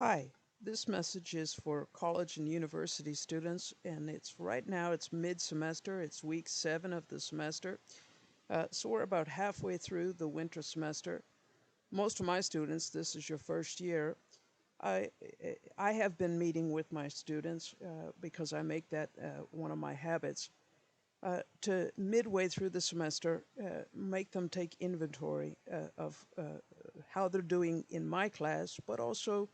Hi, this message is for college and university students, and it's right now, it's mid-semester, it's week 7 of the semester. So we're about halfway through the winter semester. Most of my students, this is your first year. I, I have been meeting with my students because I make that one of my habits to midway through the semester, make them take inventory of how they're doing in my class, but also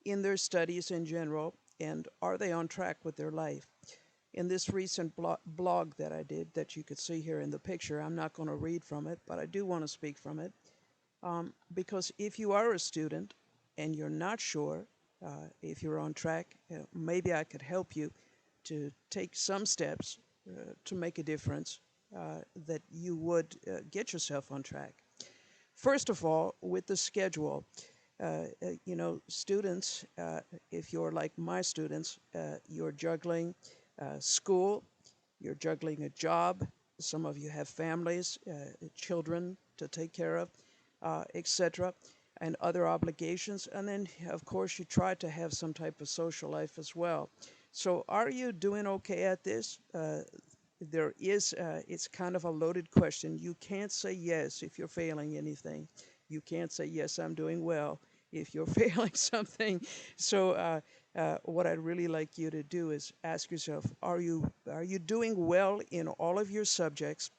in their studies in general, and are they on track with their life? In this recent blog that I did, that you could see here in the picture, I'm not going to read from it, but I do want to speak from it. Because if you are a student and you're not sure if you're on track, maybe I could help you to take some steps to make a difference that you would get yourself on track. First of all, with the schedule, students, if you're like my students, you're juggling school, you're juggling a job. Some of you have families, children to take care of, etc., and other obligations. And then, of course, you try to have some type of social life as well. So, are you doing okay at this? It's kind of a loaded question. You can't say yes if you're failing anything. You can't say, yes, I'm doing well if you're failing something. So, what I'd really like you to do is ask yourself, are you doing well in all of your subjects?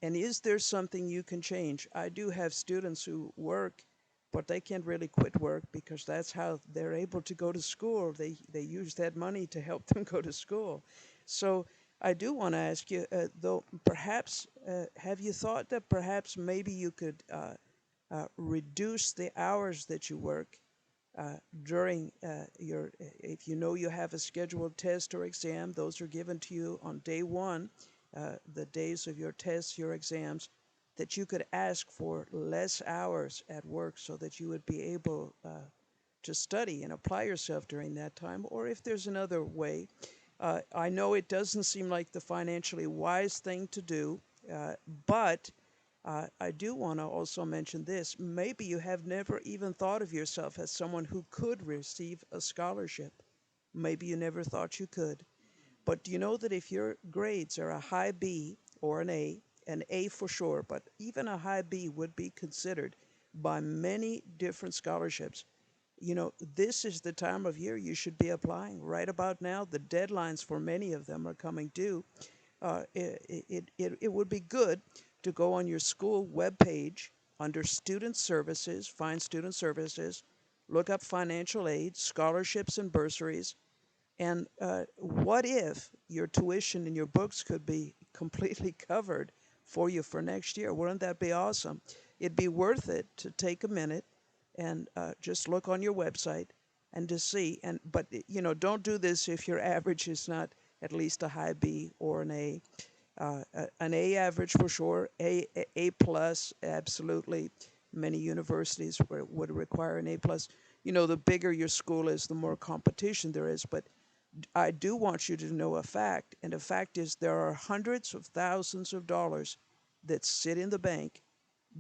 And is there something you can change? I do have students who work, but they can't really quit work because that's how they're able to go to school. They use that money to help them go to school. So I do want to ask you, though, perhaps, have you thought that perhaps maybe you could reduce the hours that you work during if you know you have a scheduled test or exam, those are given to you on day one, the days of your tests, your exams, that you could ask for less hours at work so that you would be able to study and apply yourself during that time, or if there's another way. I know it doesn't seem like the financially wise thing to do, but I do want to also mention this. Maybe you have never even thought of yourself as someone who could receive a scholarship. Maybe you never thought you could. But do you know that if your grades are a high B or an A for sure, but even a high B would be considered by many different scholarships. This is the time of year you should be applying. Right about now, the deadlines for many of them are coming due. It would be good to go on your school webpage under Student Services, find Student Services, look up financial aid, scholarships, and bursaries. And what if your tuition and your books could be completely covered for you for next year? Wouldn't that be awesome? It'd be worth it to take a minute and just look on your website and to see. But don't do this if your average is not at least a high B or an A. An A average for sure, A plus, absolutely. Many universities would require an A plus. The bigger your school is, the more competition there is. But I do want you to know a fact, and the fact is there are hundreds of thousands of dollars that sit in the bank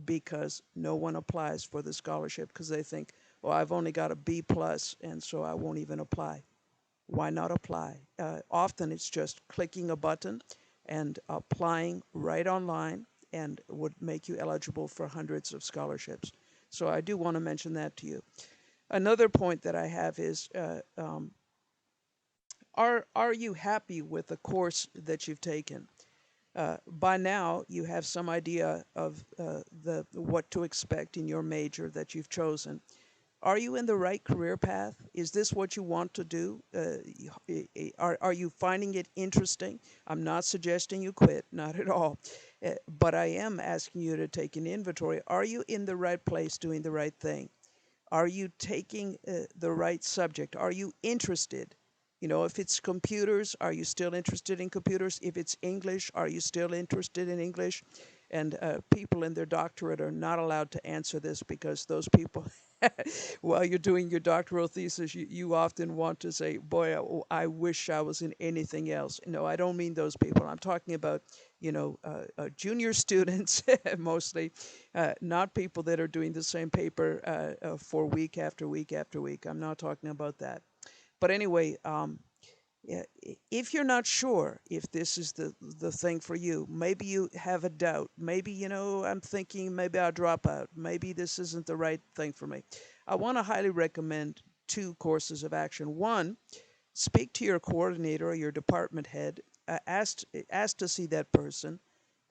because no one applies for the scholarship because they think, well, I've only got a B plus, and so I won't even apply. Why not apply? Often it's just clicking a button and applying right online and would make you eligible for hundreds of scholarships. So I do want to mention that to you. Another point that I have is, are you happy with the course that you've taken? By now, you have some idea of the what to expect in your major that you've chosen. Are you in the right career path? Is this what you want to do? Are you finding it interesting? I'm not suggesting you quit, not at all. But I am asking you to take an inventory. Are you in the right place doing the right thing? Are you taking the right subject? Are you interested? If it's computers, are you still interested in computers? If it's English, are you still interested in English? And people in their doctorate are not allowed to answer this because those people, while you're doing your doctoral thesis, you often want to say, boy, I wish I was in anything else. No, I don't mean those people. I'm talking about, junior students mostly, not people that are doing the same paper for week after week after week. I'm not talking about that. But anyway, yeah, if you're not sure if this is the thing for you, maybe you have a doubt. Maybe, I'm thinking maybe I'll drop out. Maybe this isn't the right thing for me. I want to highly recommend two courses of action. One, speak to your coordinator or your department head, ask to see that person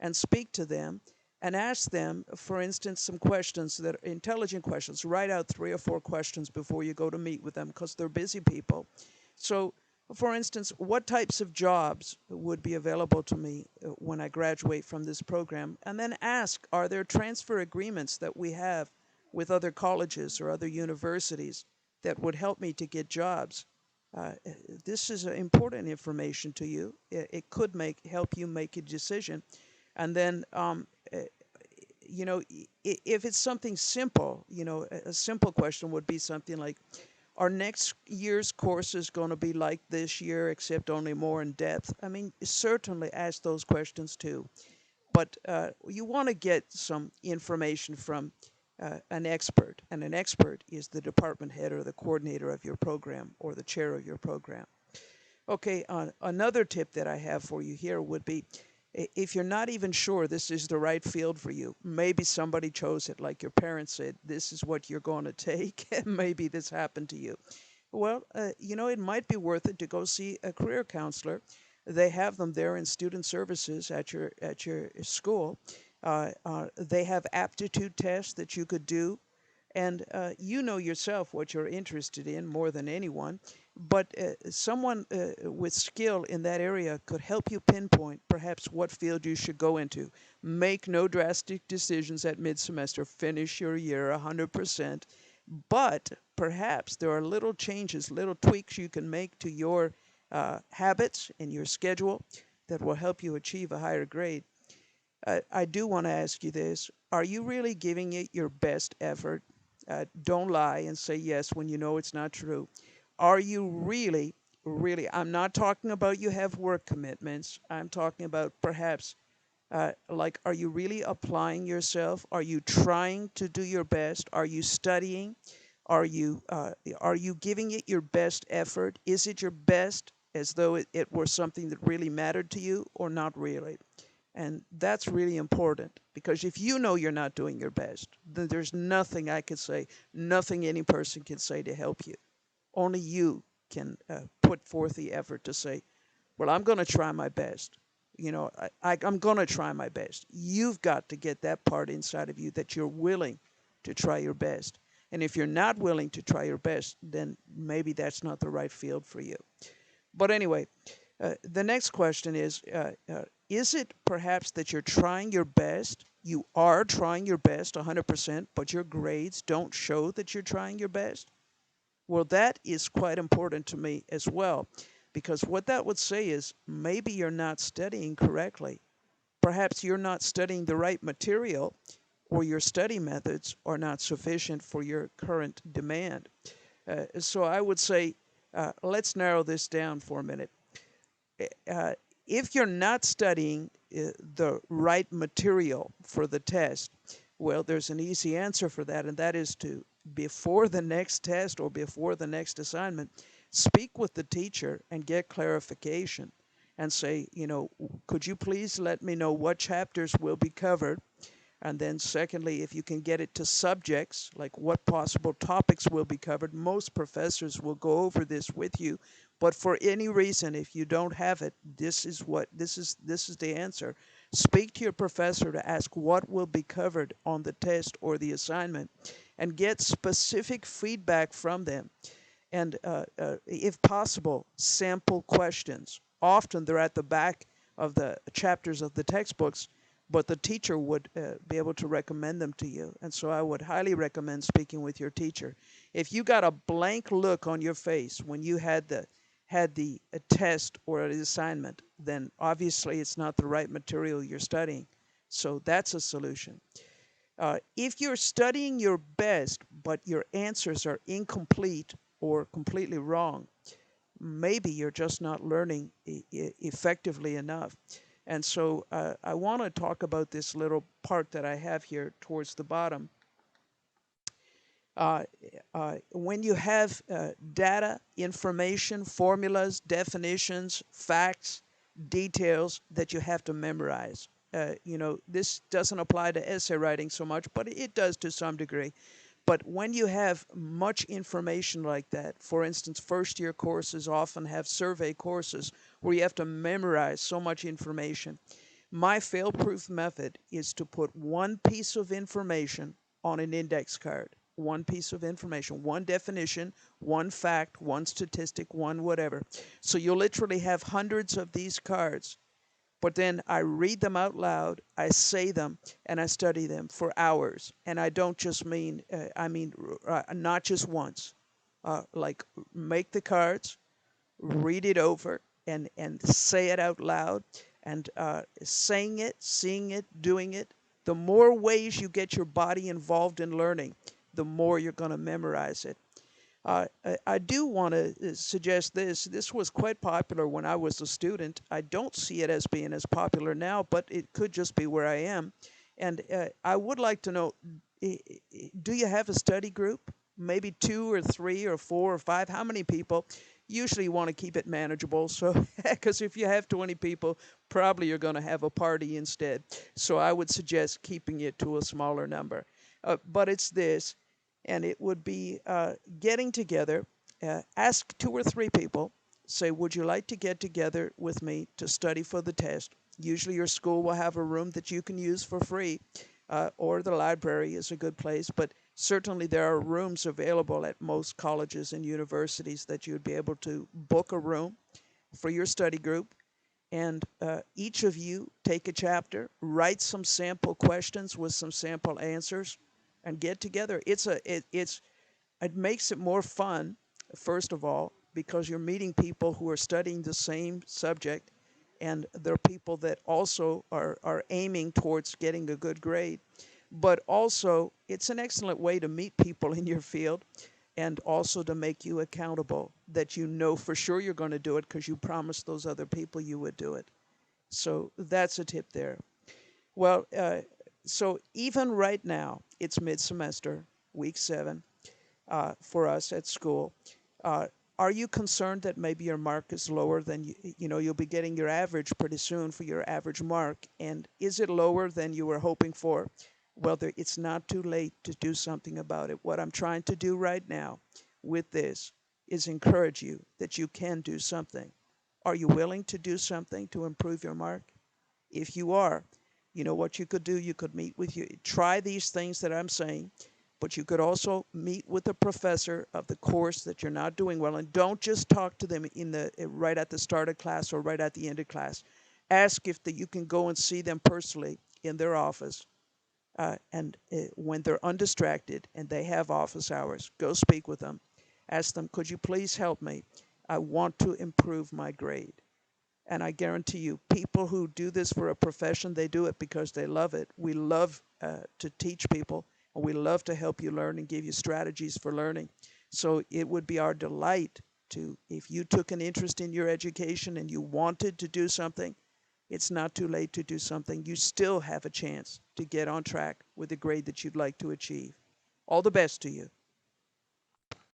and speak to them and ask them, for instance, some questions that are intelligent questions. Write out 3 or 4 questions before you go to meet with them because they're busy people. So, for instance, what types of jobs would be available to me when I graduate from this program? And then ask, are there transfer agreements that we have with other colleges or other universities that would help me to get jobs? Uh, this is important information to you. It could help you make a decision. And then, if it's something simple, a simple question would be something like, are next year's courses going to be like this year, except only more in depth? I mean, certainly ask those questions too. But you want to get some information from an expert, and an expert is the department head or the coordinator of your program or the chair of your program. Okay, another tip that I have for you here would be, if you're not even sure this is the right field for you, maybe somebody chose it, like your parents said, this is what you're going to take, and maybe this happened to you. Well, it might be worth it to go see a career counselor. They have them there in student services at your school. They have aptitude tests that you could do, and you know yourself what you're interested in more than anyone. But someone with skill in that area could help you pinpoint perhaps what field you should go into. Make no drastic decisions at mid-semester. Finish your year 100%. But perhaps there are little changes, little tweaks you can make to your habits and your schedule that will help you achieve a higher grade. I do want to ask you this. Are you really giving it your best effort? Don't lie and say yes when you know it's not true. Are you really, really? I'm not talking about you have work commitments. I'm talking about perhaps like, are you really applying yourself? Are you trying to do your best? Are you studying? Are you giving it your best effort? Is it your best as though it were something that really mattered to you or not really? And that's really important because if you know you're not doing your best, then there's nothing I could say, nothing any person can say to help you. Only you can put forth the effort to say, well, I'm going to try my best. I'm going to try my best. You've got to get that part inside of you that you're willing to try your best. And if you're not willing to try your best, then maybe that's not the right field for you. But anyway, the next question is it perhaps that you're trying your best? You are trying your best 100%, but your grades don't show that you're trying your best? Well, that is quite important to me as well, because what that would say is maybe you're not studying correctly. Perhaps you're not studying the right material, or your study methods are not sufficient for your current demand. So I would say, let's narrow this down for a minute. Uh, if you're not studying the right material for the test, well, there's an easy answer for that, and that is to, before the next test or before the next assignment, speak with the teacher and get clarification and say, could you please let me know what chapters will be covered? And then, secondly, if you can get it to subjects, like what possible topics will be covered, most professors will go over this with you. But for any reason, if you don't have it, this is the answer. Speak to your professor to ask what will be covered on the test or the assignment, and get specific feedback from them. And if possible, sample questions. Often they're at the back of the chapters of the textbooks, but the teacher would be able to recommend them to you. And so I would highly recommend speaking with your teacher. If you got a blank look on your face when you had the test or the assignment, then obviously it's not the right material you're studying. So that's a solution. If you're studying your best, but your answers are incomplete or completely wrong, maybe you're just not learning effectively enough. And so I want to talk about this little part that I have here towards the bottom. Uh, when you have data, information, formulas, definitions, facts, details that you have to memorize. This doesn't apply to essay writing so much, but it does to some degree. But when you have much information like that, for instance, first year courses often have survey courses where you have to memorize so much information. My fail proof method is to put one piece of information on an index card. One piece of information, one definition, one fact, one statistic, one whatever. So you'll literally have hundreds of these cards, but then I read them out loud, I say them, and I study them for hours. And I don't just mean, not just once. Like, make the cards, read it over, and say it out loud. And saying it, seeing it, doing it, the more ways you get your body involved in learning, the more you're going to memorize it. I do want to suggest this. This was quite popular when I was a student. I don't see it as being as popular now, but it could just be where I am. And I would like to know, do you have a study group? Maybe two or three or four or five? How many people? Usually you want to keep it manageable. So, because if you have 20 people, probably you're going to have a party instead. So I would suggest keeping it to a smaller number. But it's this, and it would be getting together, ask two or three people, say, would you like to get together with me to study for the test? Usually your school will have a room that you can use for free, or the library is a good place, but certainly there are rooms available at most colleges and universities that you'd be able to book a room for your study group. And each of you take a chapter, write some sample questions with some sample answers, and get together. It makes it more fun, first of all, because you're meeting people who are studying the same subject, and they're people that also are aiming towards getting a good grade. But also, it's an excellent way to meet people in your field and also to make you accountable, that you know for sure you're going to do it because you promised those other people you would do it. So that's a tip there. Well, so even right now, it's mid-semester, week 7, for us at school. Uh, are you concerned that maybe your mark is lower than you'll be getting your average pretty soon for your average mark? And is it lower than you were hoping for? Well, it's not too late to do something about it. What I'm trying to do right now with this is encourage you that you can do something. Are you willing to do something to improve your mark? If you are, you know what you could do? You could meet with you, try these things that I'm saying, but you could also meet with the professor of the course that you're not doing well, and don't just talk to them right at the start of class or right at the end of class. Ask if you can go and see them personally in their office, and when they're undistracted and they have office hours, go speak with them. Ask them, could you please help me? I want to improve my grade. And I guarantee you, people who do this for a profession, they do it because they love it. We love to teach people, and we love to help you learn and give you strategies for learning. So it would be our delight to, if you took an interest in your education and you wanted to do something, it's not too late to do something. You still have a chance to get on track with the grade that you'd like to achieve. All the best to you.